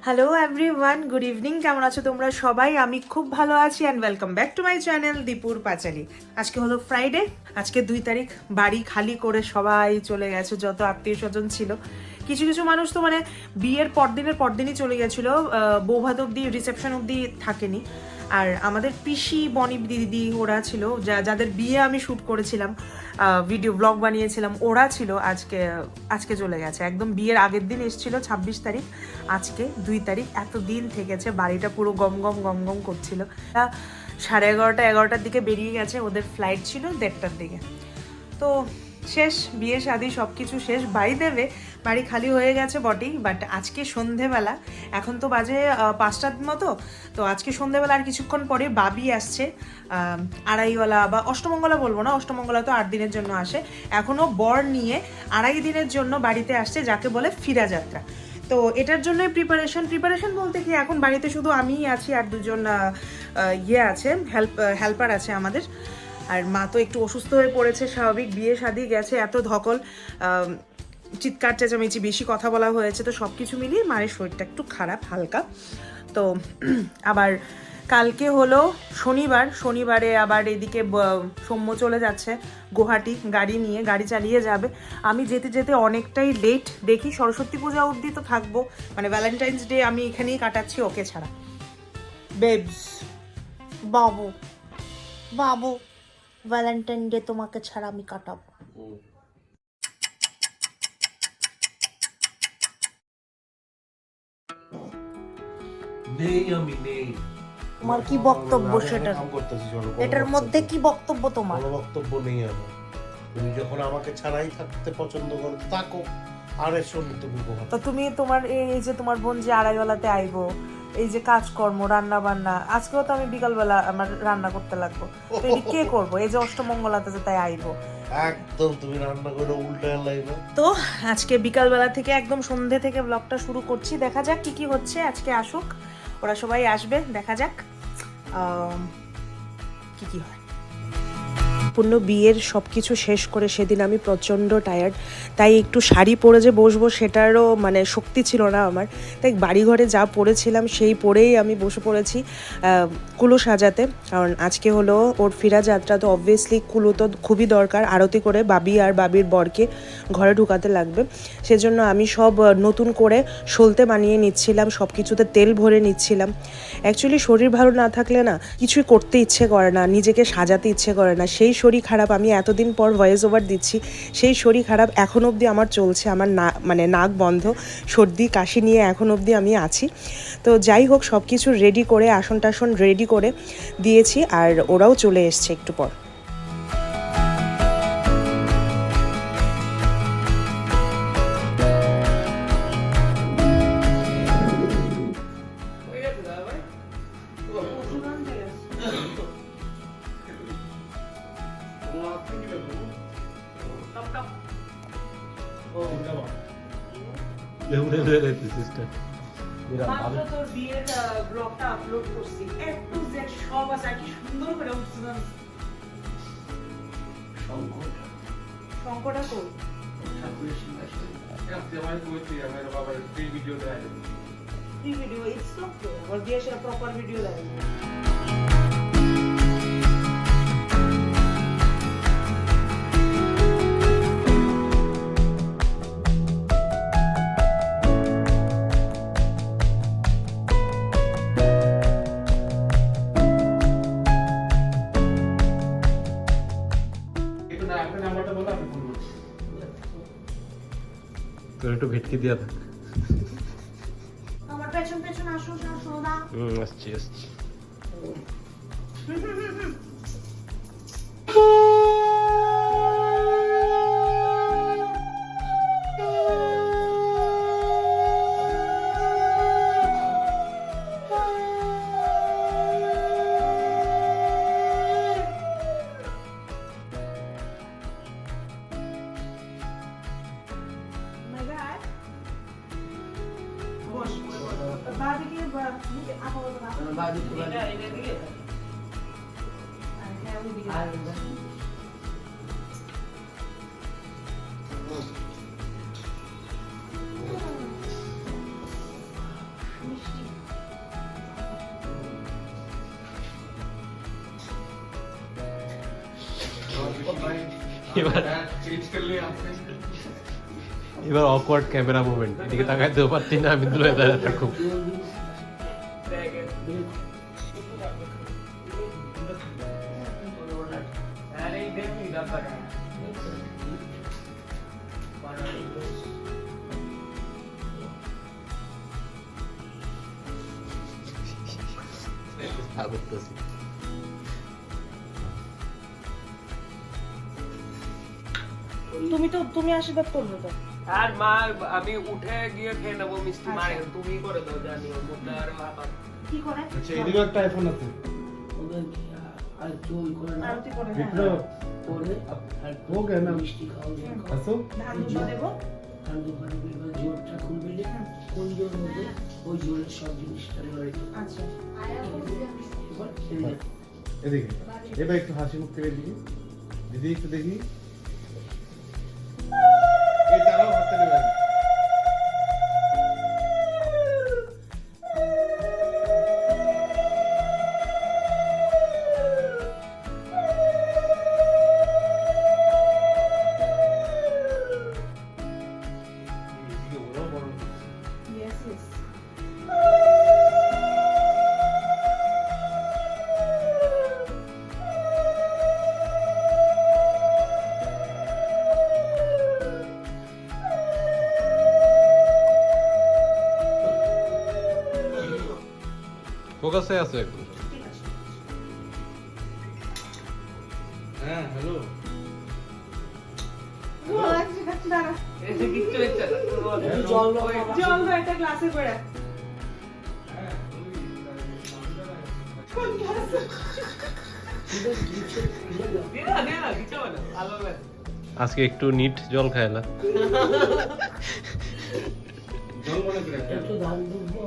Hello everyone, good evening. কেমন আছো তোমরা সবাই? আমি খুব ভালো আছি and welcome back to my channel দীপুর পাঁচালী। আজকে হলো ফ্রাইডে, আজকে 2 তারিখ। বাড়ি খালি করে সবাই চলে গেছে, যত আত্মীয় স্বজন ছিল। কিছু কিছু মানুষ তো মানে বিয়ের পরদিনই চলে গেছিলো, বৌভাত অব্দি, রিসেপশন অব্দি থাকেনি। আর আমাদের পিসি বনি দিদি ওরা ছিল, যাদের বিয়ে আমি শ্যুট করেছিলাম, ভিডিও ব্লগ বানিয়েছিলাম, ওরা ছিল আজকে চলে গেছে। একদম বিয়ের আগের দিন এসেছিল 26 তারিখ, আজকে 2 তারিখ। এত দিন থেকেছে, বাড়িটা পুরো গম গম গম গম করছিল। 11:30-11টার দিকে বেরিয়ে গেছে, ওদের ফ্লাইট ছিল 1:30টার দিকে। তো শেষ, বিয়ে শাদি সব কিছু শেষ। বাই দেবে বাড়ি খালি হয়ে গেছে বটেই, বাট আজকে সন্ধেবেলা, এখন তো বাজে 5টার মতো, তো আজকে সন্ধেবেলা আর কিছুক্ষণ পরে বাবি আসছে। আড়াইওয়ালা বা অষ্টমঙ্গলা বলবো না, অষ্টমঙ্গলা তো 8 দিনের জন্য আসে। এখনও বর নিয়ে 2.5 দিনের জন্য বাড়িতে আসছে, যাকে বলে ফিরা যাত্রা। তো এটার জন্যই প্রিপারেশন বলতে কি, এখন বাড়িতে শুধু আমিই আছি আর দুজন আছে, হেল্পার আছে আমাদের। আর মা তো একটু অসুস্থ হয়ে পড়েছে, স্বাভাবিক, বিয়ে শাদি গেছে, এত ধকল, চিৎকার চেঁচামেচি, বেশি কথা বলা হয়েছে, তো সব কিছু মিলিয়ে মায়ের শরীরটা একটু খারাপ হালকা। তো আবার কালকে হলো শনিবারে আবার এদিকে সৌম্য চলে যাচ্ছে গুয়াহাটি, গাড়ি চালিয়ে যাবে। আমি যেতে যেতে অনেকটাই লেট, দেখি সরস্বতী পূজা অবধি তো থাকবো, মানে ভ্যালেন্টাইন্স ডে আমি এখানেই কাটাচ্ছি ওকে ছাড়া। বেবস, বাবু বাবু, ভ্যালেন্টাইন ডে তোমাকে ছাড়া আমি কাটাবো। নেই। তোমার কি বক্তব্য সেটা? এটার মধ্যে কি বক্তব্য তোমার? কোনো বক্তব্য নেই আমার। তুমি যখন আমাকে ছাড়াই থাকতে পছন্দ করো থাকো, আর এসো তুমি তো তুমি তোমার এই যে তোমার বোন যে আড়াইবেলাতে আইবো, এই যে কাজকর্ম, রান্না বান্না, আজকেও তো আমি বিকালবেলা আমার রান্না করতে লাগবো, তো এটা কে করবো? এই যে অষ্টমঙ্গলাতে যে তাই আইবো, একদম তুমি রান্না করে উল্টে লাগবে। তো আজকে বিকালবেলা থেকে একদম সন্ধে থেকে ব্লগটা শুরু করছি। দেখা যাক কি কি হচ্ছে। আজকে আসুক, ওরা সবাই আসবে, দেখা যাক কি কি হয়। পূর্ণ বিয়ের সব কিছু শেষ করে সেদিন আমি প্রচণ্ড টায়ার্ড, তাই একটু শাড়ি পরে যে বসবো সেটারও মানে শক্তি ছিল না আমার। তাই বাড়িঘরে যা পরেছিলাম সেই পরেই আমি বসে পড়েছি কুলো সাজাতে, কারণ আজকে হলো ওর ফিরা যাত্রা। তো অবভিয়াসলি কুলো তো খুবই দরকার, আরতি করে বাবি আর বাবির বরকে ঘরে ঢুকাতে লাগবে। সেজন্য আমি সব নতুন করে সলতে বানিয়ে নিচ্ছিলাম, সব কিছুতে তেল ভরে নিচ্ছিলাম। অ্যাকচুয়ালি শরীর ভালো না থাকলে না কিছুই করতে ইচ্ছে করে না, নিজেকে সাজাতে ইচ্ছে করে না। সেই শরীর খারাপ, আমি এতদিন পর ভয়েস ওভার দিচ্ছি, সেই শরীর খারাপ এখন অবধি আমার চলছে। আমার নাক বন্ধ, সর্দি কাশি নিয়ে এখন অবধি আমি আছি। তো যাই হোক, সব কিছু রেডি করে, আসন টাসন রেডি করে দিয়েছি, আর ওরাও চলে এসছে একটু পর। মাত্র তোর বিয়ের ব্লগটা আপলোড করছি, একটু জেড সব আছে, আর কি সুন্দর করে উঠছে না। শঙ্করটা কই? কি ভিডিও? ইটস নট তো ওর বিয়ে সেটা প্রপার ভিডিও লাগে। তোর একটু ভেটকি দিয়া থাক। আমার পেছন পেছন আসো সোনা। আসছি। এবার অকওয়ার্ড ক্যামেরা মুভমেন্ট, এদিকে তাকাইতেও পারছি না, আমি দূরে দাঁড়িয়ে থাকুক। তুমি আশীর্বাদ করবে তো। আর মা আমি উঠে গিয়ে খেয়ে নেবো মিষ্টি, মারে তুমি করে দাও, জানি ওর মধ্যে আর আবার কি করে? আচ্ছা এদিকে একটা আইফোন আছে ওদের আর চুল করে না আরতি করে, হ্যাঁ। বিপ্লব করে আর हो गया ना মিষ্টি খাওয়া যায় আসো ধান দুব্বা দেবো। আর দোকানে বেরোবে জোরটা খুলবে না কোন জোর মধ্যে ওই জোরের সব জিনিসটা লড়াই আচ্ছা, এবার এই যে এদিকে এবার একটু হাসি মুখ করে দিদি দিদি একটু দেখি এই তারাও হাতে নেবেন yes yes। ফোকাসে আছে একদম। ঠিক আছে। হ্যাঁ হ্যালো ও, আচ্ছা, দাঁড়া। এসে কিচ্ছু হচ্ছে না। এই জল দাও বাবা। জল দাও একটা গ্লাসে করে। কোন গ্লাসে? এবার কিছু খুলে দাও। দে না কিছু হবে না, ভালো হবে। আজকে একটু নিট জল খাইলা। জল মনে করে একটু ধান দুব্বো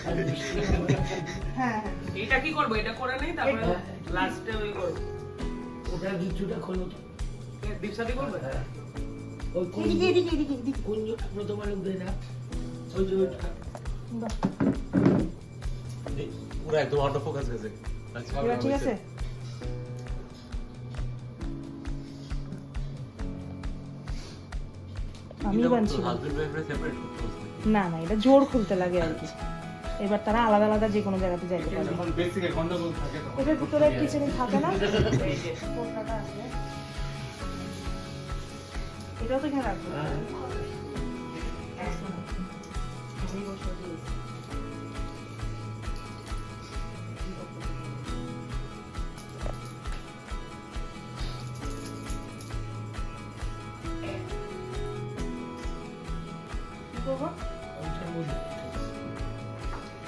আর মিষ্টি খাওয়া হ্যাঁ হ্যাঁ। এইটা কি করবো, এটা করে নেই তারপরে এটা- লাস্টে ওই করবো। ওটা কিছুটা খোলো তো দীপসাদি করবে? ওই কোন এদিকে এদিকে এদিকে এদিকে। কোন জোরগুলো তোমার উঠে না ওই যে ওইটা বাহ, পুরো একদম আউট অফ ফোকাস গেছে। এবার ঠিক আছে? আমি বানছি না না, এটা জোর খুলতে লাগে আর কি। এবার তারা আলাদা আলাদা যে কোনো জায়গাতে যাইতে পারে। যখন বেসিকে গন্ডগোল থাকে তখন এটার ভিতরে কিচেনে থাকে না, এই যে কোটটাটা আছে। এটাও তো এখানে রাখবো। এই বসে দিয়েছি। কি করবো? ওইটার মধ্যে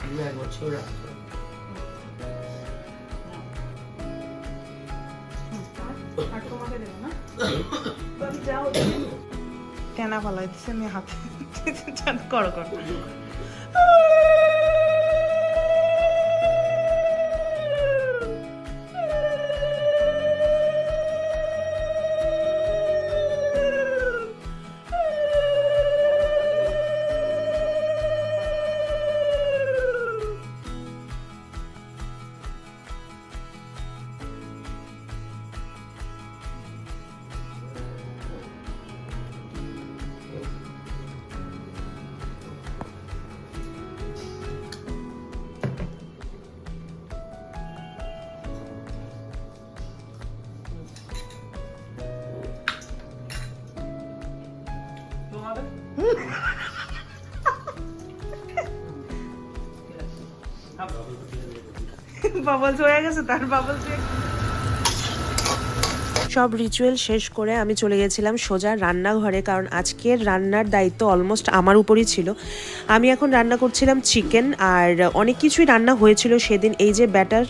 দু এক বছর রাখতে হবে। আর তোমাকে দেবো না? তুমি যাও। কেনা পালাই দিচ্ছে, আমি হাতে করো করো। তোমাদের বাবলস হয়ে গেছে, তার বাবলস। সব রিচুয়াল শেষ করে আমি চলে গেছিলাম সোজা রান্নাঘরে, কারণ আজকের রান্নার দায়িত্ব অলমোস্ট আমার উপরই ছিল। আমি এখন রান্না করছিলাম চিকেন, আর অনেক কিছুই রান্না হয়েছিল সেদিন। এই যে ব্যাটার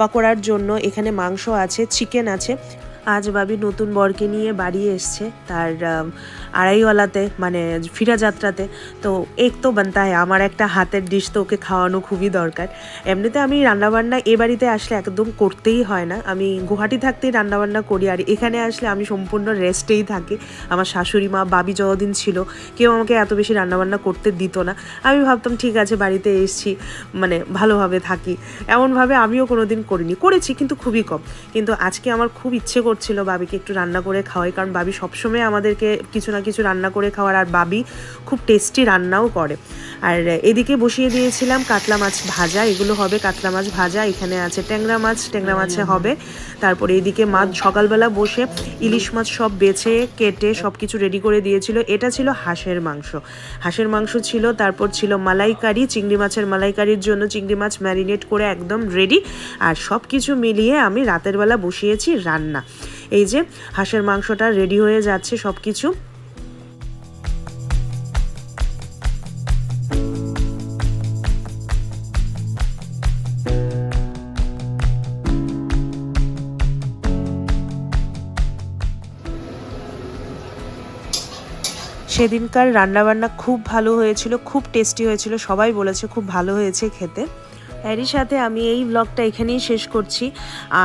পকোড়ার জন্য এখানে মাংস আছে, চিকেন আছে। আজ বাবি নতুন বরকে নিয়ে বাড়ি এসছে তার আড়াইওয়ালাতে, মানে ফিরা যাত্রাতে। তো এক তো বানতা হয়, আমার একটা হাতের ডিশ তো ওকে খাওয়ানো খুবই দরকার। এমনিতে আমি রান্নাবান্না এ বাড়িতে আসলে একদম করতেই হয় না, আমি গুয়াহাটি থাকতেই রান্নাবান্না করি, আর এখানে আসলে আমি সম্পূর্ণ রেস্টেই থাকি। আমার শাশুড়ি মা, বাবি যতদিন ছিল কেউ আমাকে এত বেশি রান্নাবান্না করতে দিত না। আমি ভাবতাম ঠিক আছে, বাড়িতে এসছি মানে ভালোভাবে থাকি, এমনভাবে আমিও কোনোদিন করিনি, করেছি কিন্তু খুবই কম। কিন্তু আজকে আমার খুব ইচ্ছে করছিল বাবিকে একটু রান্না করে খাওয়াই, কারণ বাবি সবসময় আমাদেরকে কিছু না কিছু রান্না করে খাওয়ার, আর বাবি খুব টেস্টি রান্নাও করে। আর এদিকে বসিয়ে দিয়েছিলাম কাতলা মাছ ভাজা, এগুলো হবে কাতলা মাছ ভাজা, এখানে আছে ট্যাংরা মাছে হবে। তারপরে এদিকে মাছ সকালবেলা বসে ইলিশ মাছ সব বেছে কেটে সব কিছু রেডি করে দিয়েছিল। এটা ছিল হাঁসের মাংস ছিল, তারপর ছিল মালাইকারি, চিংড়ি মাছের মালাইকারির জন্য চিংড়ি মাছ ম্যারিনেট করে একদম রেডি। আর সব কিছু মিলিয়ে আমি রাতের বেলা বসিয়েছি রান্না। এই যে হাঁসের মাংসটা রেডি হয়ে যাচ্ছে সব কিছু। সেদিনকার রান্নাবান্না খুব ভালো হয়েছিল, খুব টেস্টি হয়েছিল, সবাই বলেছে খুব ভালো হয়েছে খেতে। এরই সাথে আমি এই ব্লগটা এখানেই শেষ করছি,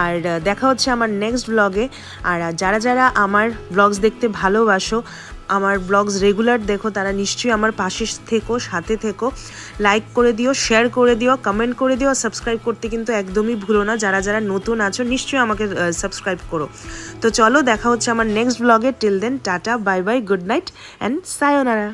আর দেখা হচ্ছে আমার নেক্সট ব্লগে। আর যারা যারা আমার ব্লগস দেখতে ভালোবাসো, আমার ব্লগস রেগুলার দেখো, তারা নিশ্চয়ই আমার পাশে থেকো, সাথে থেকো, লাইক করে দিও, শেয়ার করে দিও, কমেন্ট করে দিও, সাবস্ক্রাইব করতে কিন্তু একদমই ভুলো না। যারা যারা নতুন আছো নিশ্চয়ই আমাকে সাবস্ক্রাইব করো। তো চলো দেখা হচ্ছে আমার next blog. Till then tata, bye bye, good night and সায়োনারা।